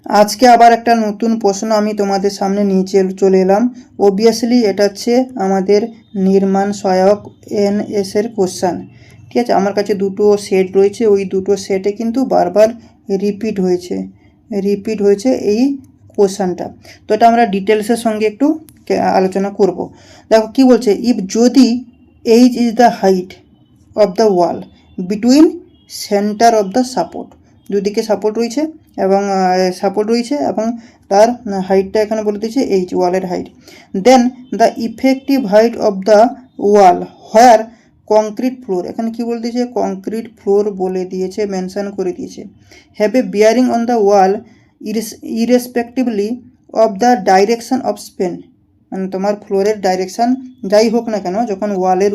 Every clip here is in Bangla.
আজকে আবার একটা নতুন প্রশ্ন আমি তোমাদের সামনে নিয়ে চলে এলাম। অবভিয়াসলি এটা হচ্ছে আমাদের নির্মাণ সহায়ক এনএস এর কোশ্চেন। ঠিক আছে, আমার কাছে দুটো সেট রয়েছে, ওই দুটো সেটে কিন্তু বারবার রিপিট হয়েছে এই কোশ্চেনটা। তো এটা আমরা ডিটেলসের সঙ্গে একটু আলোচনা করব। দেখো কি বলছে, ইফ যদি H is the height of the wall between centre of the support, দুদিকে সাপোর্ট রয়েছে এবং তার হাইটটা এখানে বলে দিয়েছে এইচ, ওয়ালের height. Then the effective height of the wall where concrete floor, এখানে কি বলে দিয়েছে, কংক্রিট ফ্লোর বলে দিয়েছে, মেনশন করে দিয়েছে। Have a bearing on the wall ইরেসপেক্টিভলি of the direction of Spain, মানে তোমার ফ্লোরের ডাইরেকশান যাই হোক না কেন, যখন ওয়ালের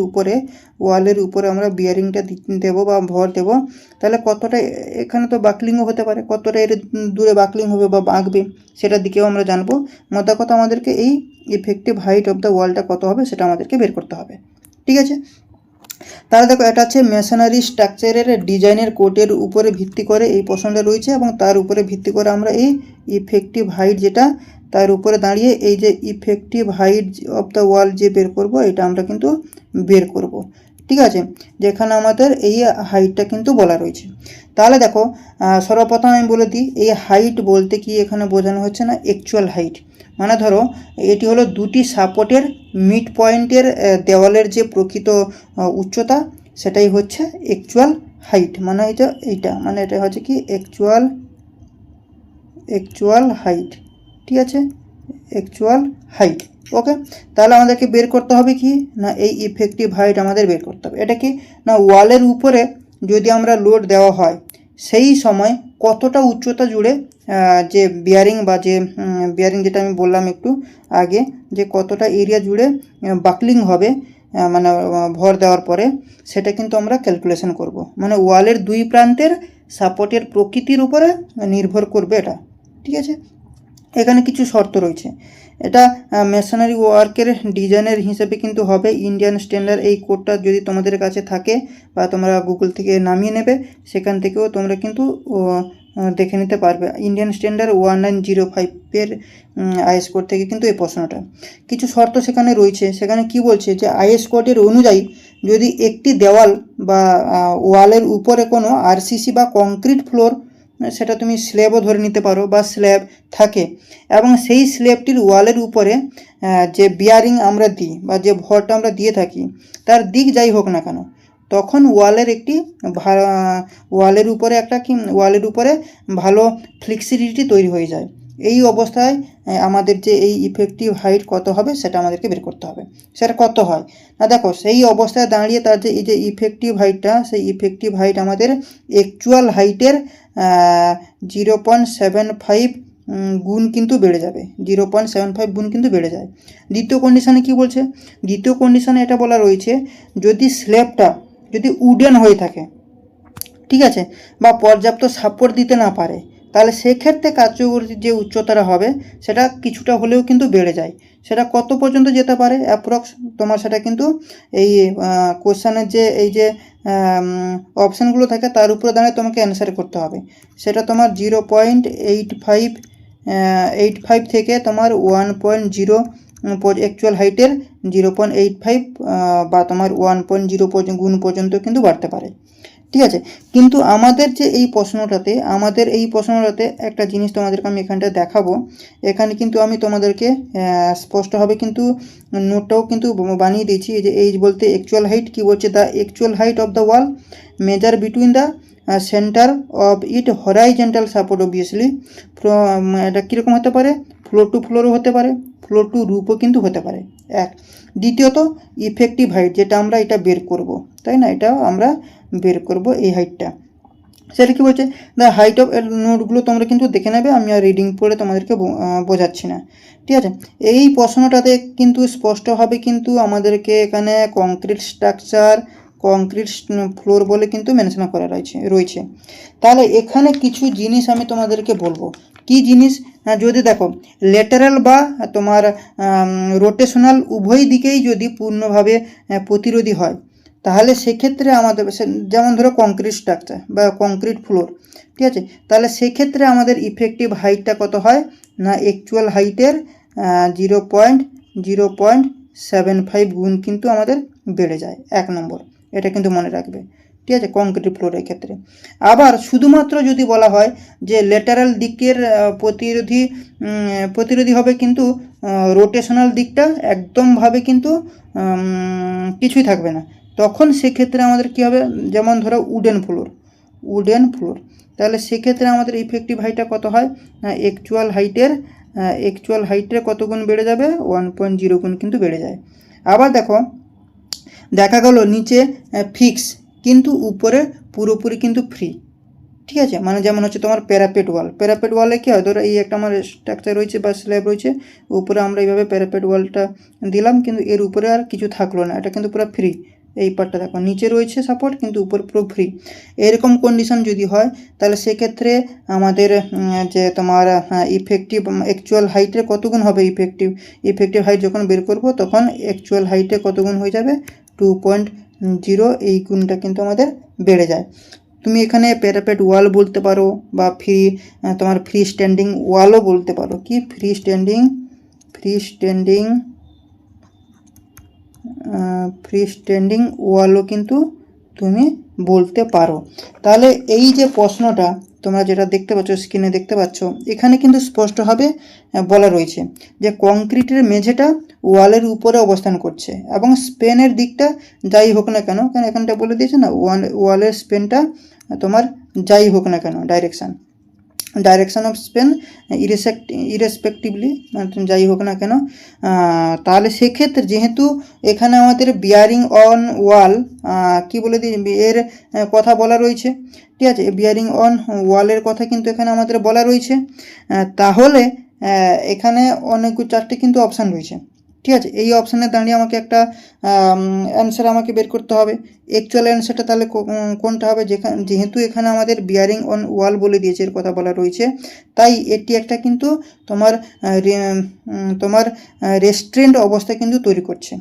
উপরে আমরা বিয়ারিংটা দেবো বা ভর দেবো, তাহলে কতটা এখানে তো বাকলিংও হতে পারে, কতটা এর দূরে বাকলিং হবে বা বাঁকবে সেটার দিকেও আমরা জানবো। মোদ্দা কথা আমাদেরকে এই ইফেক্টিভ হাইট অফ দ্য ওয়ালটা কত হবে সেটা আমাদেরকে বের করতে হবে। ঠিক আছে, তাহলে দেখো এটা হচ্ছে মেশনারি স্ট্রাকচারের ডিজাইনের কোডের উপরে ভিত্তি করে এই প্রশ্নটা রয়েছে, এবং তার উপরে ভিত্তি করে আমরা এই ইফেক্টিভ হাইট যেটা তার উপরে দাঁড়িয়ে এই যে ইফেক্টিভ হাইট অফ দ্য ওয়াল যে বের করব, এটা আমরা কিন্তু বের করব। ঠিক আছে, যেখানে আমাদের এই হাইটটা কিন্তু বলা রয়েছে। তাহলে দেখো সর্বপ্রথম আমি বলে দিই, এই হাইট বলতে কি এখানে বোঝানো হচ্ছে না অ্যাকচুয়াল হাইট, মানে ধরো এটি হলো দুটি সাপোর্টের মিড পয়েন্টের দেওয়ালের যে প্রকৃত উচ্চতা, সেটাই হচ্ছে অ্যাকচুয়াল হাইট। মানে এটা হচ্ছে কি অ্যাকচুয়াল হাইট। ঠিক আছে, অ্যাকচুয়াল হাইট। ওকে, তাহলে আমাদেরকে বের করতে হবে কি না, এই ইফেক্টিভ হাইট আমাদের বের করতে হবে। এটা কি না, ওয়ালের উপরে যদি আমরা লোড দেওয়া হয় সেই সময় কতটা উচ্চতা জুড়ে যে বিয়ারিং যেটা আমি বললাম একটু আগে, যে কতটা এরিয়া জুড়ে বাকলিং হবে মানে ভর দেওয়ার পরে, সেটা কিন্তু আমরা ক্যালকুলেশন করব। মানে ওয়ালের দুই প্রান্তের সাপোর্টের প্রকৃতির উপরে নির্ভর করবে এটা। ঠিক আছে, এখানে কিছু শর্ত রয়েছে। এটা মেশনারি ওয়ার্কের ডিজাইনের হিসেবে কিন্তু হবে ইন্ডিয়ান স্ট্যান্ডার্ড। এই কোডটা যদি তোমাদের কাছে থাকে বা তোমরা গুগল থেকে নামিয়ে নেবে, সেখান থেকেও তোমরা কিন্তু দেখে নিতে পারবে। ইন্ডিয়ান স্ট্যান্ডার্ড 1905 আইএস কোড থেকে কিন্তু এই প্রশ্নটা। কিছু শর্ত সেখানে রয়েছে। সেখানে কি বলছে যে আইএস কোডের অনুযায়ী যদি একটি দেওয়াল বা ওয়ালের উপরে কোনো আরসিসি বা কংক্রিট ফ্লোর, সেটা তুমি স্ল্যাবও ধরে নিতে পারো, বা স্ল্যাব থাকে, এবং সেই স্ল্যাবটির ওয়ালের উপরে যে বিয়ারিং আমরা দিই বা যে ভরটা আমরা দিয়ে থাকি, তার দিক যাই হোক না কেন, তখন ওয়ালের উপরে ভালো ফ্লেক্সিবিলিটি তৈরি হয়ে যায়। এই অবস্থায় আমাদের যে এই ইফেক্টিভ হাইট কত হবে সেটা আমাদেরকে বের করতে হবে। সেটা কত হয় না, দেখো সেই অবস্থায় দাঁড়িয়ে তার যে এই যে ইফেক্টিভ হাইটটা, সেই ইফেক্টিভ হাইট আমাদের অ্যাকচুয়াল হাইটের 0.75 গুণ কিন্তু বেড়ে যাবে, 0.75 গুণ কিন্তু বেড়ে যায়। দ্বিতীয় কন্ডিশানে কি বলছে, দ্বিতীয় কন্ডিশানে এটা বলা রয়েছে, যদি স্ল্যাবটা যদি উডেন হয়ে থাকে, ঠিক আছে, বা পর্যাপ্ত সাপোর্ট দিতে না পারে, তাহলে সেক্ষেত্রে কার্যকরী যে উচ্চতাটা হবে সেটা কিছুটা হলেও কিন্তু বেড়ে যায়। সেটা কত পর্যন্ত যেতে পারে অ্যাপ্রক্স, তোমার সেটা কিন্তু এই কোশ্চেনের যে এই যে অপশানগুলো থাকে তার উপরে দাঁড়িয়ে তোমাকে অ্যান্সার করতে হবে। সেটা তোমার 0.85 থেকে তোমার 1.0 অ্যাকচুয়াল হাইটের 0.85 বা তোমার 1.0 গুণ পর্যন্ত কিন্তু বাড়তে পারে। ঠিক আছে, কিন্তু আমাদের এই প্রশ্নটাতে একটা জিনিস তোমাদেরকে আমি এখানটা দেখাবো। এখানে কিন্তু আমি তোমাদেরকে স্পষ্টভাবে কিন্তু নোটটাও কিন্তু বানিয়ে দিয়েছি। এই যে এইচ বলতে অ্যাকচুয়াল হাইট কি বলছে, the actual height of the wall measure between the centre of it horizontal support. Obviously এটা কীরকম হতে পারে, ফ্লোর টু ফ্লোরও হতে পারে, ফ্লোর টু রুপও কিন্তু হতে পারে। দ্বিতীয়ত ইফেক্টিভ হাইট, যেটা আমরা এটা বের করব, তাই না, এটাও আমরা বের করব এই হাইটটা। সেটা কী বলছে, দ্য হাইট অফ নোটগুলো তোমরা কিন্তু দেখে নেবে, আমি আর রিডিং পড়ে তোমাদেরকে বোঝাচ্ছি না। ঠিক আছে, এই প্রশ্নটাতে কিন্তু স্পষ্টভাবে কিন্তু আমাদেরকে এখানে কংক্রিট স্ট্রাকচার, কংক্রিট ফ্লোর বলে কিন্তু মেনশন করা রয়েছে। তাহলে এখানে কিছু জিনিস আমি তোমাদেরকে বলবো। কি জিনিস, যদি দেখো ল্যাটারাল বা তোমার রোটেশনাল উভয় দিকেই যদি পূর্ণভাবে প্রতিরোধী হয়, তাহলে সেক্ষেত্রে আমাদের যেমন ধরো কংক্রিট স্ট্রাকচার বা কংক্রিট ফ্লোর, ঠিক আছে, তাহলে সেক্ষেত্রে আমাদের ইফেক্টিভ হাইটটা কত হয় না অ্যাকচুয়াল হাইটের 0.75 গুণ কিন্তু আমাদের বেড়ে যায়, 1 নম্বর, এটা কিন্তু মনে রাখবে, ঠিক আছে, কংক্রিট ফ্লোরের ক্ষেত্রে। আবার শুধুমাত্র যদি বলা হয় যে ল্যাটারাল দিকের প্রতিরোধী হবে কিন্তু রোটেশনাল দিকটা একদমভাবে কিন্তু কিছুই থাকবে না, তখন সেক্ষেত্রে আমাদের কী হবে, যেমন ধরো উডেন ফ্লোর, তাহলে সেক্ষেত্রে আমাদের ইফেক্টিভ হাইটটা কত হয় না অ্যাকচুয়াল হাইটের কত গুণ বেড়ে যাবে, 1.0 গুণ কিন্তু বেড়ে যায়। আবার দেখা গেল নিচে ফিক্স কিন্তু উপরে পুরোপুরি কিন্তু ফ্রি, ঠিক আছে, মানে যেমন হচ্ছে তোমার প্যারাপেট ওয়ালে কী হয়, ধরো এই একটা আমার স্ট্রাকচার রয়েছে বা স্ল্যাব রয়েছে, উপরে আমরা এইভাবে প্যারাপেট ওয়ালটা দিলাম, কিন্তু এর উপরে আর কিছু থাকলো না, এটা কিন্তু পুরো ফ্রি, এই পার্টটা দেখো নিচে রয়েছে সাপোর্ট কিন্তু উপরে পুরো ফ্রি, এরকম কন্ডিশন যদি হয় তাহলে সেক্ষেত্রে আমাদের যে তোমার ইফেক্টিভ অ্যাকচুয়াল হাইটের কত গুণ হবে, ইফেক্টিভ হাইট যখন বের করব তখন অ্যাকচুয়াল হাইটে কত গুণ হয়ে যাবে, 2.0, এই গুণটা কিন্তু আমাদের বেড়ে যায়। তুমি এখানে প্যারাপেট ওয়াল বলতে পারো বা তোমার ফ্রি স্ট্যান্ডিং ওয়ালও বলতে পারো, কি ফ্রি স্ট্যান্ডিং ওয়ালও কিন্তু তুমি বলতে পারো। তাহলে এই যে প্রশ্নটা তোমরা যেটা দেখতে পাচ্ছ, স্ক্রিনে দেখতে পাচ্ছ, এখানে কিন্তু স্পষ্টভাবে বলা রয়েছে যে কংক্রিটের মেঝেটা ওয়ালের উপরে অবস্থান করছে এবং স্পেনের দিকটা যাই হোক না কেন, কারণ এখানটা বলে দিয়েছে না ওয়ালের স্পেনটা তোমার যাই হোক না কেন, ডাইরেকশান অফ স্পেন ইরেসপেক্টিভলি, মানে যাই হোক না কেন, তাহলে সেক্ষেত্রে যেহেতু এখানে আমাদের বিয়ারিং অন ওয়াল কি বলে দিই এর কথা বলা রয়েছে, ঠিক আছে, বিয়ারিং অন ওয়ালের কথা কিন্তু এখানে আমাদের বলা রয়েছে, তাহলে এখানে অনেক 4টে কিন্তু অপশান রয়েছে, ঠিক আছে, এই অপশানে দাঁড়িয়ে আমাকে একটা অ্যান্সার আমাকে বের করতে হবে। অ্যাকচুয়াল অ্যান্সারটা তাহলে কোনটা হবে, যেহেতু এখানে আমাদের বিয়ারিং অন ওয়াল বলে দিয়েছে, এর কথা বলা রয়েছে, তাই এটি একটা কিন্তু তোমার রেস্ট্রেন্ট অবস্থা কিন্তু তৈরি করছে,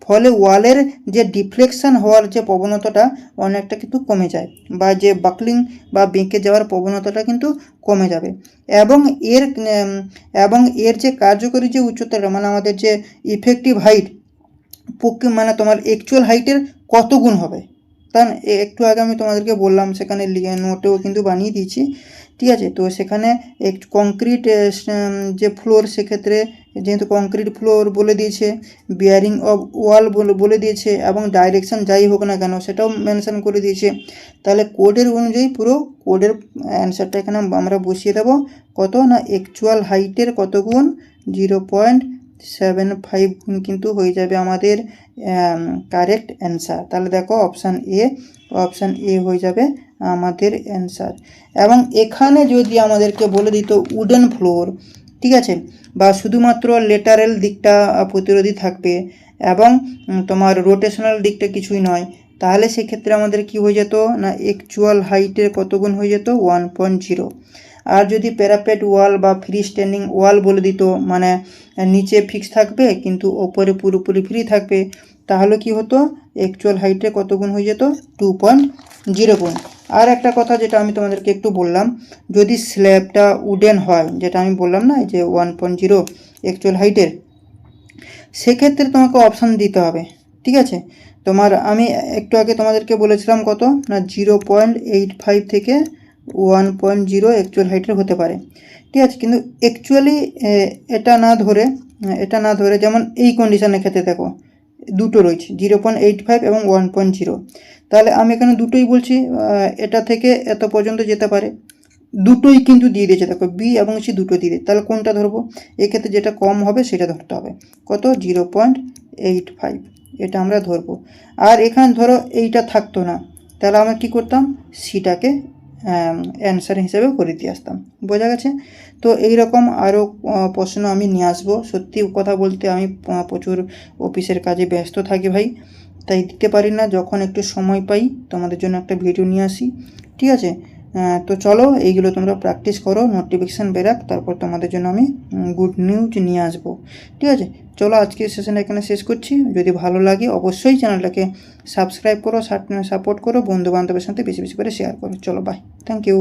ফলে ওয়ালের যে ডিফ্লেকশান হওয়ার যে প্রবণতাটা অনেকটা কিন্তু কমে যায়, বা যে বাকলিং বা বেঁকে যাওয়ার প্রবণতাটা কিন্তু কমে যাবে, এবং এর যে কার্যকরী যে উচ্চতাটা, মানে আমাদের যে ইফেক্টিভ হাইট মানে তোমার অ্যাকচুয়াল হাইটের কত গুণ হবে, কারণ একটু আগে আমি তোমাদেরকে বললাম, সেখানে নোটেও কিন্তু বানিয়ে দিয়েছি, ঠিক আছে, তো সেখানে কংক্রিট যে ফ্লোর, সেক্ষেত্রে যেহেতু কংক্রিট ফ্লোর বলে দিয়েছে, বিয়ারিং অফ ওয়াল বলে দিয়েছে, এবং ডাইরেকশান যাই হোক না কেন সেটাও মেনশন করে দিয়েছে, তাহলে কোডের অনুযায়ী পুরো কোডের অ্যান্সারটা এখানে আমরা বসিয়ে দেবো, কত না অ্যাকচুয়াল হাইটের কত গুণ, 0.75 গুণ কিন্তু হয়ে যাবে আমাদের কারেক্ট অ্যান্সার। তাহলে দেখো অপশান এ হয়ে যাবে আমাদের অ্যান্সার। এবং এখানে যদি আমাদেরকে বলে দিত উডেন ফ্লোর, ঠিক আছে, বা শুধুমাত্র লেটারাল দিকটা প্রতিরোধী থাকবে এবং তোমার রোটেশনাল দিকটা কিছুই নয়, তাহলে সেক্ষেত্রে আমাদের কি হয়ে যেত না অ্যাকচুয়াল হাইটের কত গুণ হয়ে যেত, 1.0। আর যদি প্যারাপেট ওয়াল বা ফ্রি স্ট্যান্ডিং ওয়াল বলে দিত, মানে নিচে ফিক্স থাকবে কিন্তু ওপরে পুরোপুরি ফ্রি থাকবে, তাহলে কি হতো, অ্যাকচুয়াল হাইটে কত গুণ হয়ে যেত, 2.0 গুণ। আর একটা কথা যেটা আমি তোমাদেরকে একটু বললাম, যদি স্ল্যাবটা উডেন হয়, যেটা আমি বললাম না যে 1.0 অ্যাকচুয়াল হাইটের, সেক্ষেত্রে তোমাকে অপশান দিতে হবে, ঠিক আছে, আমি একটু আগে তোমাদেরকে বলেছিলাম কত না 0.85 থেকে 1.0 অ্যাকচুয়াল হাইটের হতে পারে, ঠিক আছে, কিন্তু অ্যাকচুয়ালি এটা না ধরে যেমন এই কন্ডিশনের ক্ষেত্রে দেখো দুটো রয়েছে, 0.85 এবং 1.0, তাহলে আমি এখানে দুটোই বলছি, এটা থেকে এত পর্যন্ত যেতে পারে, দুটোই কিন্তু দিয়ে দিয়েছে, দেখো বি এবং সি দুটো দিয়ে দিয়েছে, তাহলে কোনটা ধরবো, এক্ষেত্রে যেটা কম হবে সেটা ধরতে হবে, কত 0.85, এটা আমরা ধরবো। আর এখানে ধরো এইটা থাকতো না, তাহলে আমরা কি করতাম, সিটাকে অ্যান্সার হিসেবে করে দিয়ে আসতাম, বোঝা গেছে। তো এইরকম আরও প্রশ্ন আমি নিয়ে আসবো, সত্যি কথা বলতে আমি প্রচুর অফিসের কাজে ব্যস্ত থাকি ভাই, তাই দিতে পারি না, যখন একটু সময় পাই তোমাদের জন্য একটা ভিডিও নিয়ে আসি, ঠিক আছে। তো চলো এইগুলো তোমরা প্র্যাকটিস করো, নোটিফিকেশান বেরাক, তারপর তোমাদের জন্য আমি গুড নিউজ নিয়ে আসবো। ঠিক আছে, চলো আজকের সেশন এখানে শেষ করছি। যদি ভালো লাগে অবশ্যই চ্যানেলটাকে সাবস্ক্রাইব করো, সাপোর্ট করো, বন্ধু বান্ধবের সাথে বেশি বেশি করে শেয়ার করো। চলো বাই, থ্যাংক ইউ।